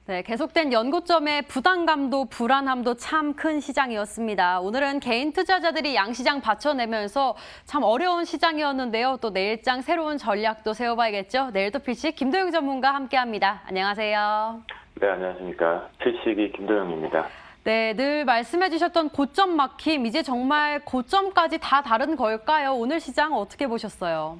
네, 계속된 연고점의 부담감도 불안함도 참 큰 시장이었습니다. 오늘은 개인 투자자들이 양시장 받쳐내면서 참 어려운 시장이었는데요. 또 내일장 새로운 전략도 세워봐야겠죠. 내일도 필식 김도영 전문가 함께합니다. 안녕하세요. 네, 안녕하십니까. 필식이 김도영입니다. 네, 늘 말씀해 주셨던 고점 막힘, 이제 정말 고점까지 다 다른 걸까요? 오늘 시장 어떻게 보셨어요?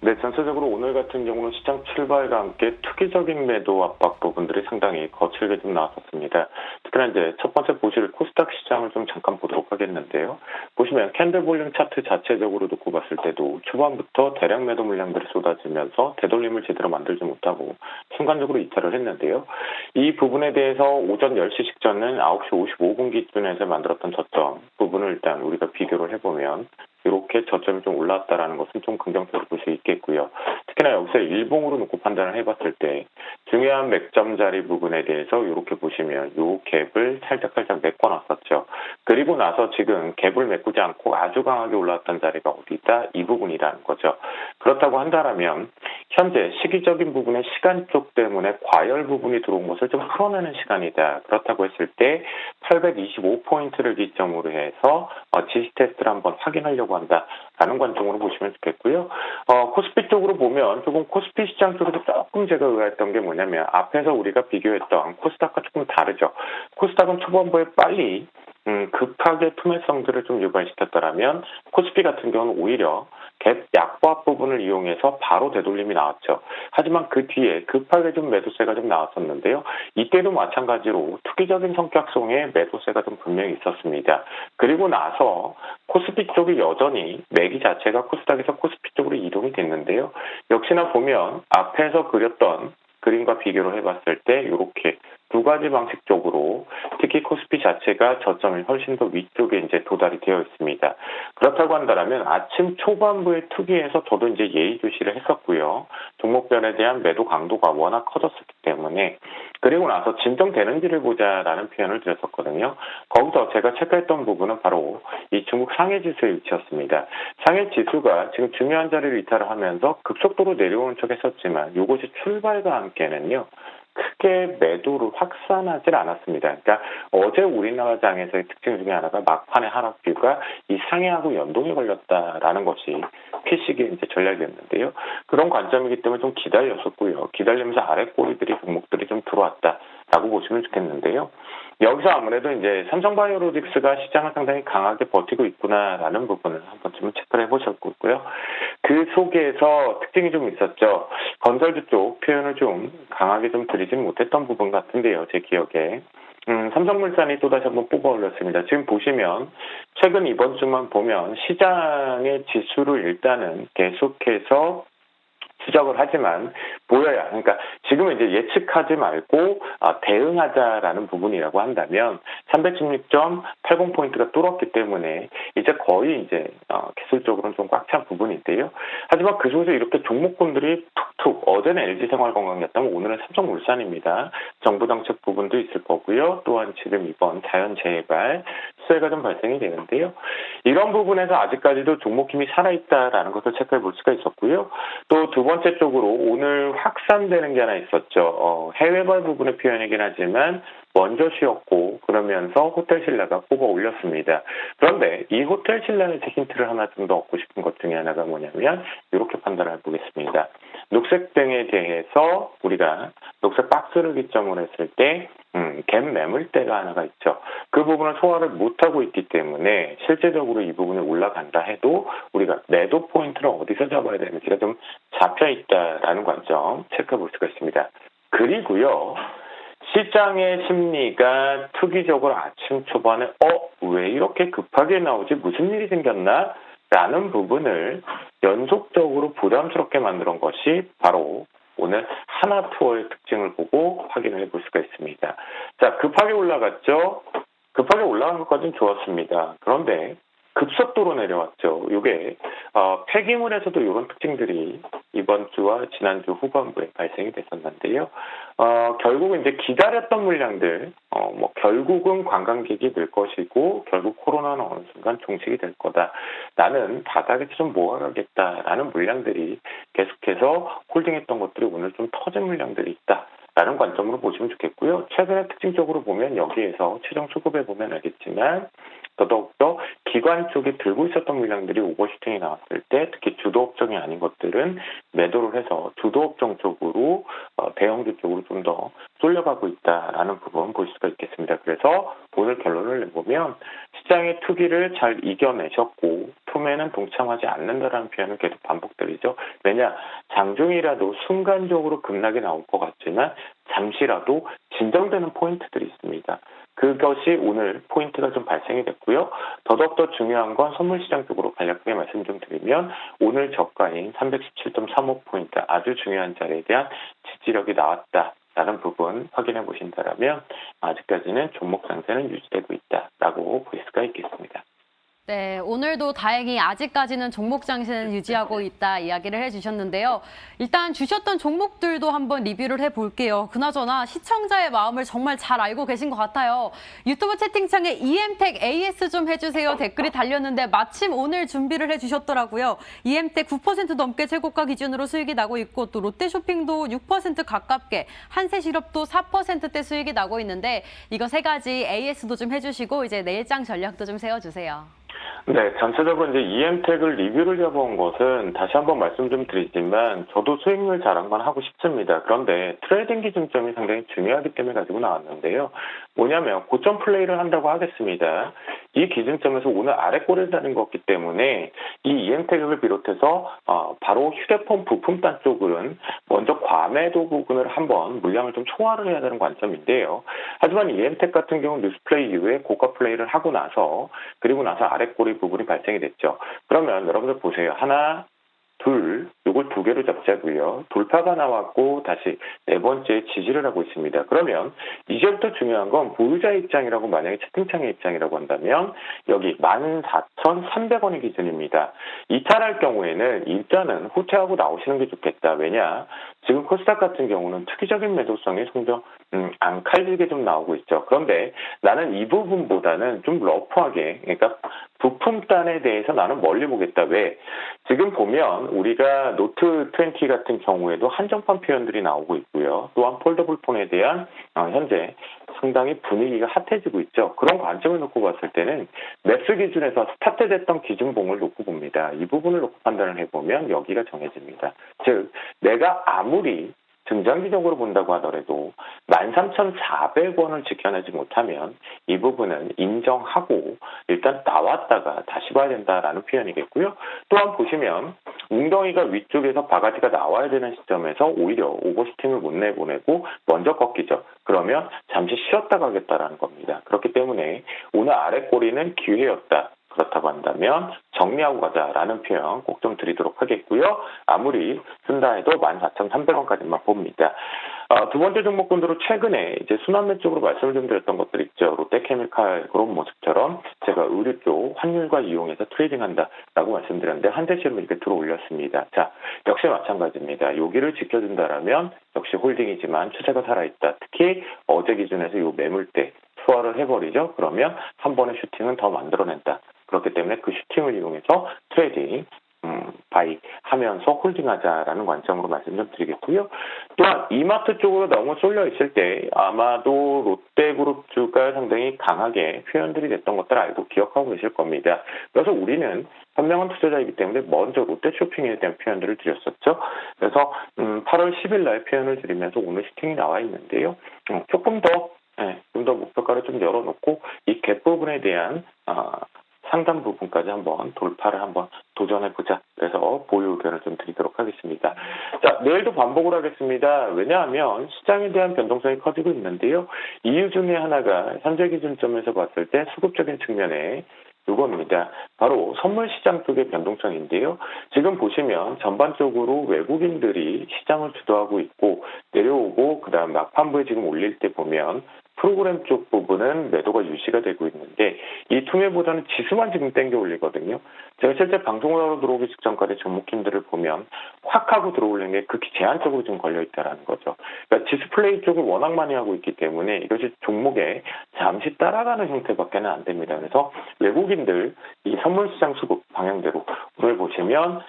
네, 전체적으로 오늘 같은 경우는 시장 출발과 함께 투기적인 매도 압박 부분들이 상당히 거칠게 좀 나왔었습니다. 특히나 이제 첫 번째 보실 코스닥 시장을 좀 잠깐 보도록 하겠는데요. 보시면 캔들 볼륨 차트 자체적으로 놓고 봤을 때도 초반부터 대량 매도 물량들이 쏟아지면서 되돌림을 제대로 만들지 못하고 순간적으로 이탈을 했는데요. 이 부분에 대해서 오전 10시 직전은 9시 55분 기준에서 만들었던 저점 부분을 일단 우리가 비교를 해보면 이렇게 저점이 좀 올랐다라는 것은 좀 긍정적으로 볼 수 있겠고요. 특히나 여기서 일봉으로 놓고 판단을 해봤을 때 중요한 맥점 자리 부분에 대해서 이렇게 보시면 이 갭을 살짝 메꿔놨었죠. 그리고 나서 지금 갭을 메꾸지 않고 아주 강하게 올라왔던 자리가 어디 있다? 이 부분이라는 거죠. 그렇다고 한다면 현재 시기적인 부분의 시간 쪽 때문에 과열 부분이 들어온 것을 좀 풀어내는 시간이다. 그렇다고 했을 때 825포인트를 기점으로 해서 지지 테스트를 한번 확인하려고 한다라는 관점으로 보시면 좋겠고요. 코스피 쪽으로 보면 조금 코스피 시장 쪽에도 조금 제가 의아했던 게 뭐냐면 앞에서 우리가 비교했던 코스닥과 조금 다르죠. 코스닥은 초반부에 빨리 급하게 투매성들을 좀 유발시켰더라면 코스피 같은 경우는 오히려 갭 약보합 부분을 이용해서 바로 되돌림이 나왔죠. 하지만 그 뒤에 급하게 좀 매도세가 좀 나왔었는데요. 이때도 마찬가지로 투기적인 성격성의 매도세가 좀 분명히 있었습니다. 그리고 나서 코스피 쪽이 여전히 매기 자체가 코스닥에서 코스피 쪽으로 이동이 됐는데요. 역시나 보면 앞에서 그렸던 그림과 비교를 해봤을 때 이렇게 두 가지 방식 쪽으로 특히 코스피 자체가 저점이 훨씬 더 위쪽에 이제 도달이 되어 있습니다. 그렇다고 한다면 아침 초반부의 투기에서 저도 이제 예의주시를 했었고요. 종목별에 대한 매도 강도가 워낙 커졌었기 때문에 그리고 나서 진정되는지를 보자라는 표현을 드렸었거든요. 거기서 제가 체크했던 부분은 바로 이 중국 상해 지수의 위치였습니다. 상해 지수가 지금 중요한 자리를 이탈을 하면서 급속도로 내려오는 척 했었지만 이것이 출발과 함께는요. 크게 매도를 확산하지 않았습니다. 그러니까 어제 우리나라 장에서의 특징 중에 하나가 막판의 하락뷰가 이 상해하고 연동이 걸렸다라는 것이 피식의 이제 전략이었는데요. 그런 관점이기 때문에 좀 기다렸었고요. 기다리면서 아래 꼬리들이 종목들이 좀 들어왔다라고 보시면 좋겠는데요. 여기서 아무래도 이제 삼성바이오로직스가 시장을 상당히 강하게 버티고 있구나라는 부분을 한 번쯤은 체크를 해보셨고요. 그 속에서 특징이 좀 있었죠. 건설주 쪽 표현을 좀 강하게 좀 드리지는 못했던 부분 같은데요. 제 기억에. 삼성물산이 또다시 한번 뽑아 올렸습니다. 지금 보시면 최근 이번 주만 보면 시장의 지수를 일단은 계속해서 추적을 하지만 보여야 그러니까 지금은 이제 예측하지 말고 대응하자라는 부분이라고 한다면 316.80포인트가 뚫었기 때문에 이제 거의 이제 기술적으로는 좀 꽉 찬 부분인데요. 하지만 그 속에서 이렇게 종목군들이 툭툭 어제는 LG생활건강이었다면 오늘은 삼성물산입니다. 정부 정책 부분도 있을 거고요. 또한 지금 이번 자연재해발 수혜가 좀 발생이 되는데요. 이런 부분에서 아직까지도 종목 힘이 살아있다라는 것을 체크해 볼 수가 있었고요. 또 두 번째 쪽으로 오늘 확산되는 게 하나 있었죠. 해외발 부분의 표현이긴 하지만 먼저 쉬었고 그러면서 호텔신라가 뽑아 올렸습니다. 그런데 이 호텔신라에서 힌트를 하나 좀 더 얻고 싶은 것 중에 하나가 뭐냐면 이렇게 판단을 해보겠습니다. 녹색등에 대해서 우리가 녹색 박스를 기점으로 했을 때 갭 매물대가 하나가 있죠. 그 부분을 소화를 못하고 있기 때문에 실제적으로 이 부분이 올라간다 해도 우리가 매도 포인트를 어디서 잡아야 되는지가 좀 잡혀있다라는 관점 체크해 볼 수가 있습니다. 그리고요. 시장의 심리가 투기적으로 아침 초반에 왜 이렇게 급하게 나오지? 무슨 일이 생겼나? 라는 부분을 연속적으로 부담스럽게 만드는 것이 바로 오늘 하나투어의 특징을 보고 확인을 해볼 수가 있습니다. 자, 급하게 올라갔죠? 급하게 올라간 것까지는 좋았습니다. 그런데 급속도로 내려왔죠. 이게 폐기물에서도 이런 특징들이 이번 주와 지난주 후반부에 발생이 됐었는데요. 결국은 이제 기다렸던 물량들, 결국은 관광객이 늘 것이고 결국 코로나는 어느 순간 종식이 될 거다. 나는 바닥에서 좀 모아가겠다라는 물량들이 계속해서 홀딩했던 것들이 오늘 좀 터진 물량들이 있다. 라는 관점으로 보시면 좋겠고요. 최근에 특징적으로 보면 여기에서 최종 수급에 보면 알겠지만 더더욱더 기관 쪽에 들고 있었던 물량들이 오버슈팅이 나왔을 때 특히 주도업종이 아닌 것들은 매도를 해서 주도업종 쪽으로 대형주 쪽으로 좀 더 쏠려가고 있다라는 부분 볼 수가 있겠습니다. 그래서 오늘 결론을 내보면 시장의 투기를 잘 이겨내셨고 투매는 동참하지 않는다라는 표현을 계속 반복드리죠. 왜냐 장중이라도 순간적으로 급락이 나올 것 같지만 잠시라도 진정되는 포인트들이 있습니다. 그것이 오늘 포인트가 좀 발생이 됐고요. 더더욱더 중요한 건 선물시장 쪽으로 간략하게 말씀 좀 드리면 오늘 저가인 317.35포인트 아주 중요한 자리에 대한 지지력이 나왔다라는 부분 확인해 보신다면 아직까지는 종목 상승은 유지되고 있다라고 볼 수가 있겠습니다. 네, 오늘도 다행히 아직까지는 종목 장세는 유지하고 있다 이야기를 해주셨는데요. 일단 주셨던 종목들도 한번 리뷰를 해볼게요. 그나저나 시청자의 마음을 정말 잘 알고 계신 것 같아요. 유튜브 채팅창에 EM텍 AS 좀 해주세요 댓글이 달렸는데 마침 오늘 준비를 해주셨더라고요. EM텍 9% 넘게 최고가 기준으로 수익이 나고 있고 또 롯데쇼핑도 6% 가깝게 한세실업도 4%대 수익이 나고 있는데 이거 세 가지 AS도 좀 해주시고 이제 내일장 전략도 좀 세워주세요. 네, 전체적으로 이제 EM텍을 리뷰를 해본 것은 다시 한번 말씀 좀 드리지만 저도 수익률 자랑만 하고 싶습니다. 그런데 트레이딩 기준점이 상당히 중요하기 때문에 가지고 나왔는데요. 뭐냐면 고점 플레이를 한다고 하겠습니다. 이 기준점에서 오늘 아래 꼬리를 다는 거기 때문에 이 EM텍을 비롯해서 바로 휴대폰 부품단 쪽은 먼저 과매도 부분을 한번 물량을 좀 초과를 해야 되는 관점인데요. 하지만 EM텍 같은 경우는 뉴스플레이 이후에 고가 플레이를 하고 나서 그리고 나서 아래 꼬리 부분이 발생이 됐죠. 그러면 여러분들 보세요. 하나, 둘, 요걸 두 개로 잡자고요. 돌파가 나왔고 다시 네 번째 지지를 하고 있습니다. 그러면 이제부터 중요한 건 보유자의 입장이라고 만약에 채팅창의 입장이라고 한다면 여기 14,300원이 기준입니다. 이탈할 경우에는 일단은 후퇴하고 나오시는 게 좋겠다. 왜냐? 지금 코스닥 같은 경우는 특이적인 매도성이 좀더 안 칼지게 좀 나오고 있죠. 그런데 나는 이 부분보다는 좀 러프하게, 그러니까 부품단에 대해서 나는 멀리 보겠다. 왜? 지금 보면 우리가 노트 20 같은 경우에도 한정판 표현들이 나오고 있고요. 또한 폴더블 폰에 대한 현재 상당히 분위기가 핫해지고 있죠. 그런 관점을 놓고 봤을 때는 매수 기준에서 스타트됐던 기준봉을 놓고 봅니다. 이 부분을 놓고 판단을 해보면 여기가 정해집니다. 즉 내가 아무리 중장기적으로 본다고 하더라도 13,400원을 지켜내지 못하면 이 부분은 인정하고 일단 나왔다가 다시 봐야 된다라는 표현이겠고요. 또한 보시면 웅덩이가 위쪽에서 바가지가 나와야 되는 시점에서 오히려 오버슈팅을 못 내보내고 먼저 꺾이죠. 그러면 잠시 쉬었다 가겠다라는 겁니다. 그렇기 때문에 오늘 아래 꼬리는 기회였다. 그렇다고 한다면 정리하고 가자라는 표현 꼭 좀 드리도록 하겠고요. 아무리 쓴다 해도 14,300원까지만 봅니다. 두 번째 종목군으로 최근에 이제 순환매 쪽으로 말씀을 좀 드렸던 것들 있죠. 롯데케미칼 그런 모습처럼 제가 의류 쪽 환율과 이용해서 트레이딩한다라고 말씀드렸는데 한대시로 이렇게 들어올렸습니다. 자, 역시 마찬가지입니다. 여기를 지켜준다라면 역시 홀딩이지만 추세가 살아있다. 특히 어제 기준에서 이 매물대 소화를 해버리죠. 그러면 한 번의 슈팅은 더 만들어낸다. 그렇기 때문에 그 슈팅을 이용해서 트레이딩 바이 하면서 홀딩하자라는 관점으로 말씀 좀 드리겠고요. 또한 이마트 쪽으로 너무 쏠려 있을 때 아마도 롯데그룹주가 상당히 강하게 표현들이 됐던 것들 알고 기억하고 계실 겁니다. 그래서 우리는 현명한 투자자이기 때문에 먼저 롯데쇼핑에 대한 표현들을 드렸었죠. 그래서 8월 10일 날 표현을 드리면서 오늘 슈팅이 나와 있는데요. 조금 더 좀 더 목표가를 좀 열어놓고 이 갭 부분에 대한 상단 부분까지 한번 돌파를 한번 도전해보자. 그래서 보유 의견을 좀 드리도록 하겠습니다. 자, 내일도 반복을 하겠습니다. 왜냐하면 시장에 대한 변동성이 커지고 있는데요. 이유 중에 하나가 현재 기준점에서 봤을 때 수급적인 측면에 이겁니다. 바로 선물 시장 쪽의 변동성인데요. 지금 보시면 전반적으로 외국인들이 시장을 주도하고 있고 내려오고 그다음 막판부에 지금 올릴 때 보면 프로그램 쪽 부분은 매도가 유지가 되고 있는데 이 투매보다는 지수만 지금 땡겨 올리거든요. 제가 실제 방송을 하러 들어오기 직전까지 종목팀들을 보면 확 하고 들어올리는 게 극히 제한적으로 좀 걸려있다는 거죠. 그러니까 지수 플레이 쪽을 워낙 많이 하고 있기 때문에 이것이 종목에 잠시 따라가는 형태밖에는 안 됩니다. 그래서 외국인들 이 선물시장 수급 방향대로 오늘 보시면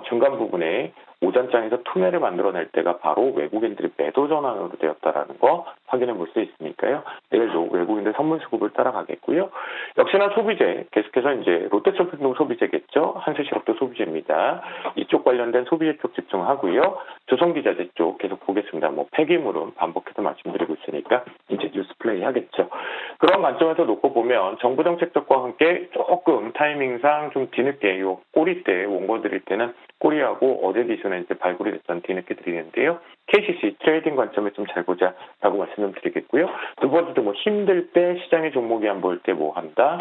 중간 부분에 오전장에서 투매를 만들어낼 때가 바로 외국인들이 매도 전환으로 되었다라는 거 확인해 볼 수 있으니까요. 내일도 외국인들 선물 수급을 따라가겠고요. 역시나 소비재 계속해서 이제 롯데쇼핑도 소비재겠죠. 한수식업도 소비재입니다. 이쪽 관련된 소비재 쪽 집중하고요. 조선기자재 쪽 계속 보겠습니다. 뭐 폐기물은 반복해서 말씀드리고 있으니까 이제 뉴스 플레이 하겠죠. 그런 관점에서 놓고 보면 정부 정책적과 함께 조금 타이밍상 좀 뒤늦게 요 꼬리대 원고 드릴 때는 꼬리하고 어제 기준에 이제 발굴이 됐던 뒤늦게 드리는데요. KCC 트레이딩 관점에 좀 잘 보자라고 말씀 좀 드리겠고요. 두 번째도 뭐 힘들 때 시장의 종목이 안 보일 때 뭐 한다.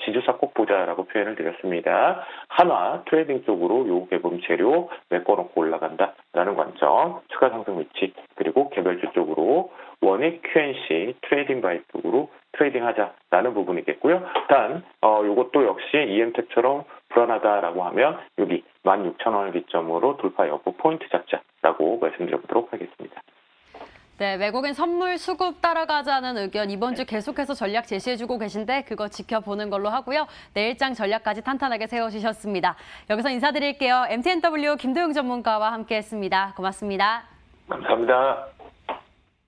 지주사 꼭 보자라고 표현을 드렸습니다. 한화 트레이딩 쪽으로 요 개봉 재료 메꿔놓고 올라간다라는 관점, 추가 상승 위치, 그리고 개별주 쪽으로 원익 QNC 트레이딩 바이 쪽으로 트레이딩 하자라는 부분이겠고요. 단 요것도 역시 EM택처럼 불안하다라고 하면 여기 16,000원을 기점으로 돌파 여부 포인트 잡자라고 말씀드려보도록 하겠습니다. 네, 외국인 선물 수급 따라가자는 의견 이번 주 계속해서 전략 제시해주고 계신데 그거 지켜보는 걸로 하고요. 내일장 전략까지 탄탄하게 세워주셨습니다. 여기서 인사드릴게요. MTNW 김도영 전문가와 함께했습니다. 고맙습니다. 감사합니다.